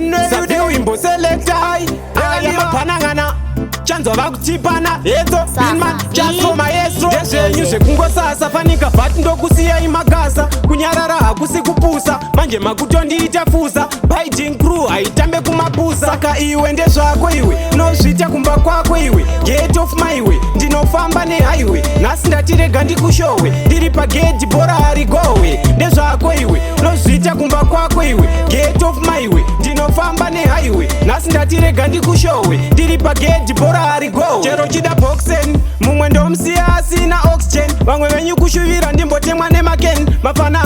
SAviL imbo selectai aya mapanangana chanzo vakutipana hedzo inman just for maestro ndezvenyu zvekungosasa fanika but ndokusiyai magasa kunyarara hakusi kupusa manje makutondiita fusa biding crew haitambe kumabusa saka iwe ndezvako iwe unozviita kumba kwako iwe gate of my way ndinofamba nehighway nhasi ndatirega ndikushowe ndiri pagedhi bhora harigowe ndezvako iwe unozviita kumba kwako iwe gate of my way ndinofamba nehighway nhasi ndatirega ndikushowe ndiri pagedhi bhora harigowe chero chida boxen mumwe ndomusiya asina oxygen vamwe venyu kushuvira ndimbotemwa nemaken mafana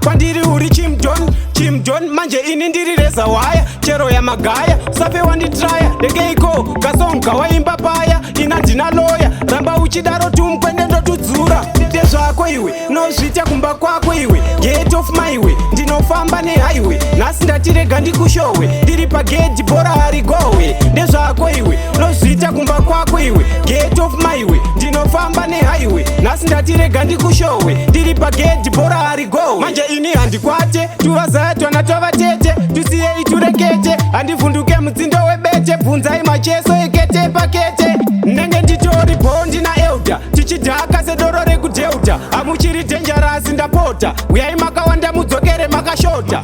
kwandiri uri chimdon manje ini ndiri reza waya chero yamagaya usape wanditraya regeiko gasonga waimba paya ina ndina loya ramba uchidaro tumkwende ndotudzura ndezvako iwe unozviita kumba kwako iwe gate of my way ndinofamba nehighway nhasi ndatirega ndikushowe ndiri pagedhi bhora harigowe ndezvako iwe unozviita kumba kwako iwe gate of my way ndinofamba nehighway nhasi ndatirega ndikushowe ndiri pagedhi bhora harigowe manje ini handikwate tuvazaya twana twavatete tusiyei turekete handivhunduke mudzindo webete bvunzai macheso ekete pakete ndenge nditori bhondi naelda tichidhaka sedoro rekudheuta hamuchiri dhenjarasi ndapota uyai makawanda mudzokere makashota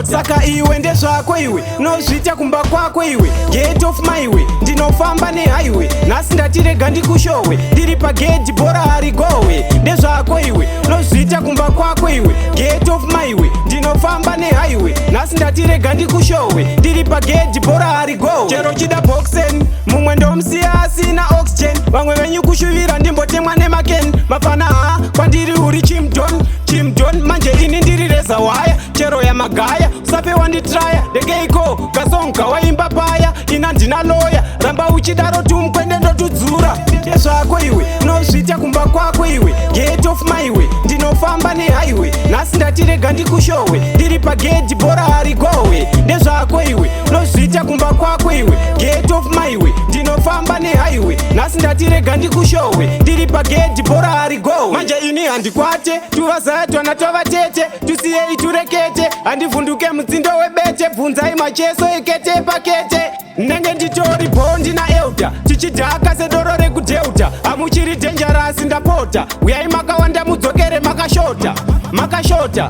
saka iwe ndezvako iwe unozviita kumba kwako iwe gate of my way ndinofamba nehighway nhasi ndatirega ndikushowe ndiri pagedhi bhora harigowe ndezvako iwe unozviita kumba kwako iwe gate of my way ndinofamba nehighway nhasi ndatirega ndikushowe ndiri pagedhi bhora harigowe chero chida boxen mumwe ndomusiya asina oxygen vamwe venyu kushuvira ndimbotemwa nemaken mafana kwandiri uri chimdon manje ini ndiri reza waya chero yamagaya usape wanditraya regeiko gasonga waimba paya ina ndina loya ramba uchidaro tumkwende ndotudzura ndezvako iwe unozviita kumba kwako iwe gate of my way ndinofamba nehighway nhasi ndatirega ndikushowe ndiri pagedhi bhora harigowe ndezvako iwe unozviita kumba kwako iwe gate of my way ndinofamba nehighway nhasi ndatirega ndikushowe ndiri pagedhi bhora harigowe manje ini handikwate tuvazaya twana twavatete tusiyei turekete handivhunduke mudzindo webete bvunzai macheso ekete pakete ndenge nditori bhondi naelda tichidhaka sedoro rekudheuta hamuchiri dhenjarasi ndapota uyai makawanda mudzokere makashota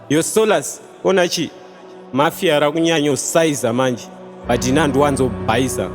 yosolas onachi mafia rakunyanya usaiza manje but ina handiwanzobhaisa